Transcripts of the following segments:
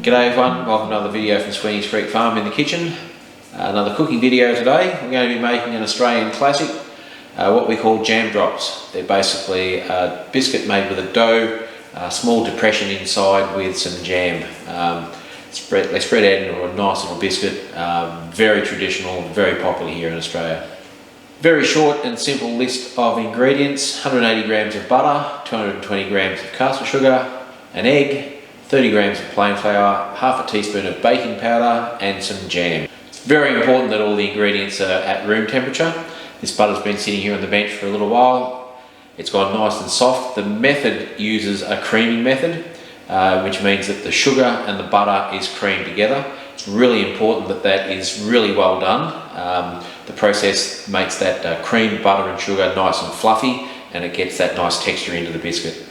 G'day everyone, welcome to another video from Sweeney's Creek Farm in the kitchen. Another cooking video today. We're going to be making an Australian classic, what we call jam drops. They're basically a biscuit made with a dough, a small depression inside with some jam. They spread out into a nice little biscuit, very traditional, very popular here in Australia. Very short and simple list of ingredients: 180 grams of butter, 220 grams of caster sugar, an egg, 30 grams of plain flour, half a teaspoon of baking powder and some jam. It's very important that all the ingredients are at room temperature. This butter's been sitting here on the bench for a little while. It's gone nice and soft. The method uses a creaming method, which means that the sugar and the butter is creamed together. It's really important that that is really well done. The process makes that creamed butter and sugar nice and fluffy, and it gets that nice texture into the biscuit.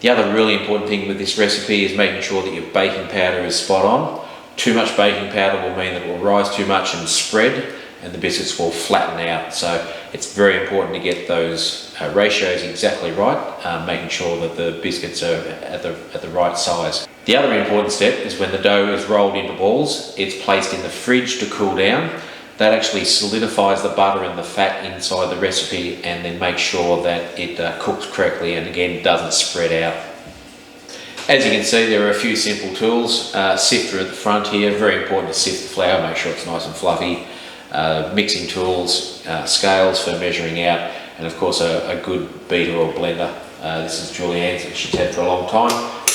The other really important thing with this recipe is making sure that your baking powder is spot on. Too much baking powder will mean that it will rise too much and spread, and the biscuits will flatten out. So it's very important to get those ratios exactly right, making sure that the biscuits are at the right size. The other important step is when the dough is rolled into balls, it's placed in the fridge to cool down. That actually solidifies the butter and the fat inside the recipe, and then makes sure that it cooks correctly and again doesn't spread out. As you can see, there are a few simple tools. Sifter at the front here, very important to sift the flour, make sure it's nice and fluffy. Mixing tools, scales for measuring out, and of course a good beater or blender. This is Julianne's that she's had for a long time.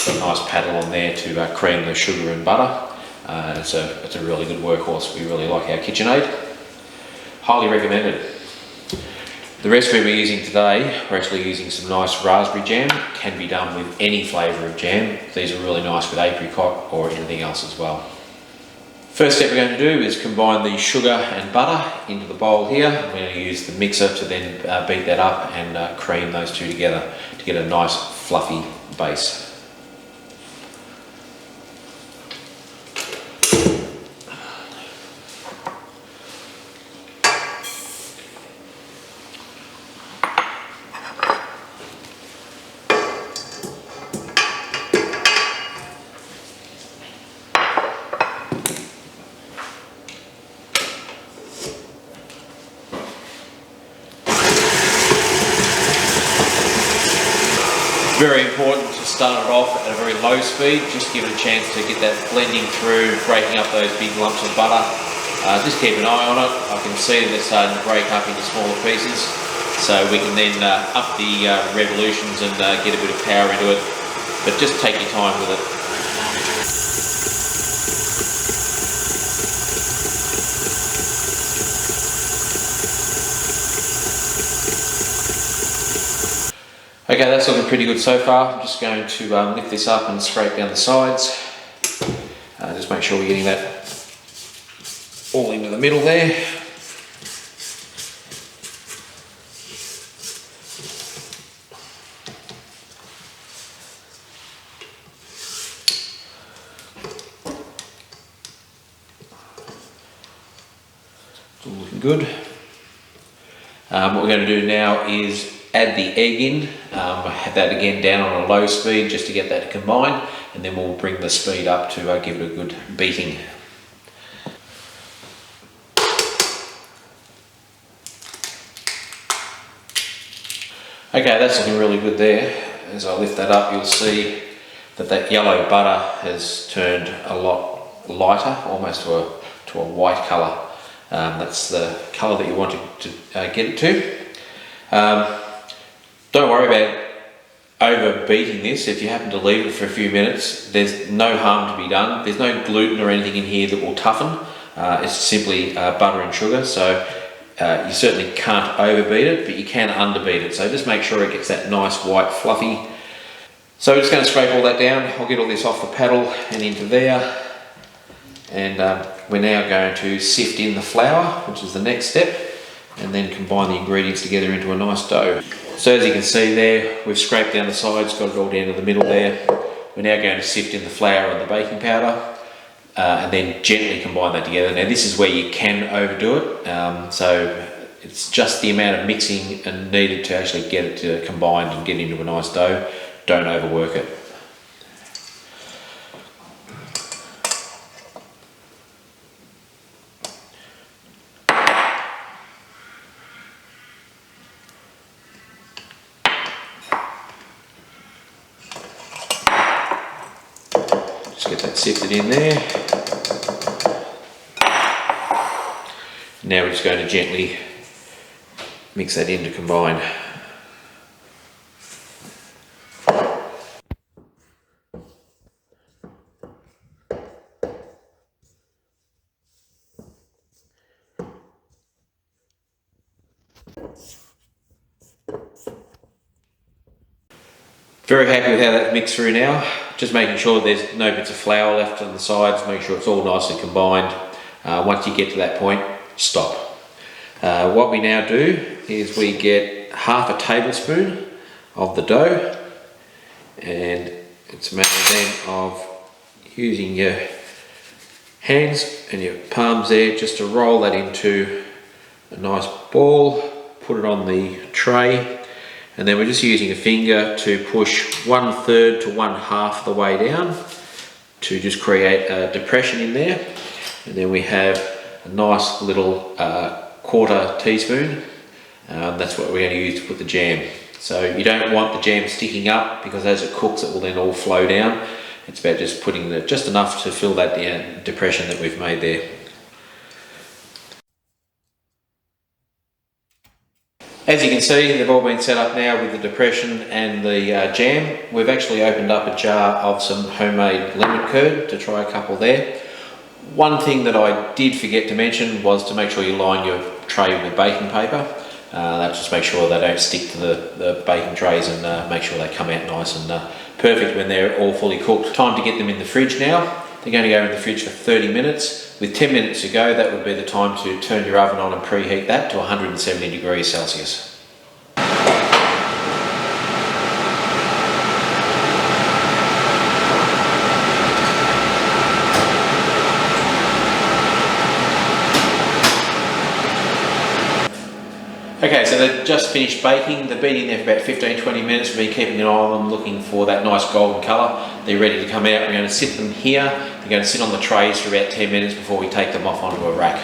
Got a nice paddle on there to cream the sugar and butter. It's a really good workhorse. We really like our KitchenAid. Highly recommended. The recipe we're using today, we're actually using some nice raspberry jam. It can be done with any flavour of jam. These are really nice with apricot or anything else as well. First step we're going to do is combine the sugar and butter into the bowl here. I'm going to use the mixer to then beat that up and cream those two together to get a nice fluffy base. Very important to start it off at a very low speed, just give it a chance to get that blending through, breaking up those big lumps of butter. Just keep an eye on it. I can see that it's starting to break up into smaller pieces, so we can then up the revolutions and get a bit of power into it, but just take your time with it. Okay, that's looking pretty good so far. I'm just going to lift this up and scrape down the sides. Just make sure we're getting that all into the middle there. It's all looking good. What we're going to do now is add the egg in. I have that again down on a low speed just to get that to combine, and then we'll bring the speed up to give it a good beating. Okay, that's looking really good there. As I lift that up, you'll see that that yellow butter has turned a lot lighter, almost to a white colour. That's the colour that you want to get it to. Don't worry about overbeating this. If you happen to leave it for a few minutes, there's no harm to be done. There's no gluten or anything in here that will toughen. It's simply butter and sugar, so you certainly can't overbeat it, but you can underbeat it. So just make sure it gets that nice white fluffy. So we're just going to scrape all that down. I'll get all this off the paddle and into there. And we're now going to sift in the flour, which is the next step, and then combine the ingredients together into a nice dough. So as you can see there, we've scraped down the sides, got it all down to the middle there. We're now going to sift in the flour and the baking powder, and then gently combine that together. Now this is where you can overdo it, so it's just the amount of mixing and needed to actually get it combined and get into a nice dough. Don't overwork it. sift it in there. Now we're just going to gently mix that in to combine. Very happy with how that's mixed through now. Just making sure there's no bits of flour left on the sides, make sure it's all nicely combined. Once you get to that point, stop. What we now do is we get half a tablespoon of the dough, and it's a matter then of using your hands and your palms there just to roll that into a nice ball, put it on the tray. And then we're just using a finger to push 1/3 to 1/2 the way down to just create a depression in there. And then we have a nice little 1/4 teaspoon. That's what we're going to use to put the jam. So you don't want the jam sticking up, because as it cooks it will then all flow down. It's about just putting just enough to fill that depression that we've made there. As you can see, they've all been set up now with the depression and the jam. We've actually opened up a jar of some homemade lemon curd to try a couple there. One thing that I did forget to mention was to make sure you line your tray with baking paper. That just makes sure they don't stick to the baking trays, and make sure they come out nice and perfect when they're all fully cooked. Time to get them in the fridge now. They're going to go in the fridge for 30 minutes. With 10 minutes to go, that would be the time to turn your oven on and preheat that to 170 degrees Celsius. Okay, so they've just finished baking. They've been in there for about 15-20 minutes. We've been keeping an eye on them, looking for that nice golden colour. They're ready to come out. We're going to sit them here. They're going to sit on the trays for about 10 minutes before we take them off onto a rack.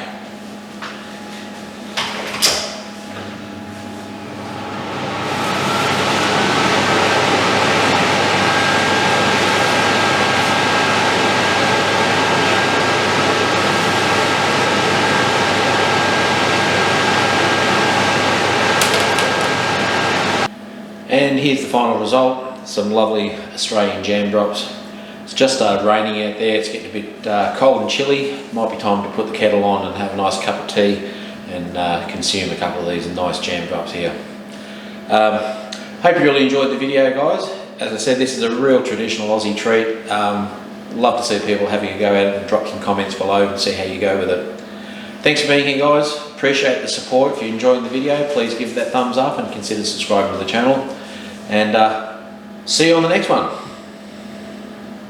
And here's the final result, some lovely Australian jam drops. It's just started raining out there, it's getting a bit cold and chilly. Might be time to put the kettle on and have a nice cup of tea and consume a couple of these nice jam drops here. Hope you really enjoyed the video, guys. As I said, this is a real traditional Aussie treat. Love to see people having a go at it, and drop some comments below and see how you go with it. Thanks for being here, guys. Appreciate the support. If you're enjoying the video, please give it that thumbs up and consider subscribing to the channel. And see you on the next one.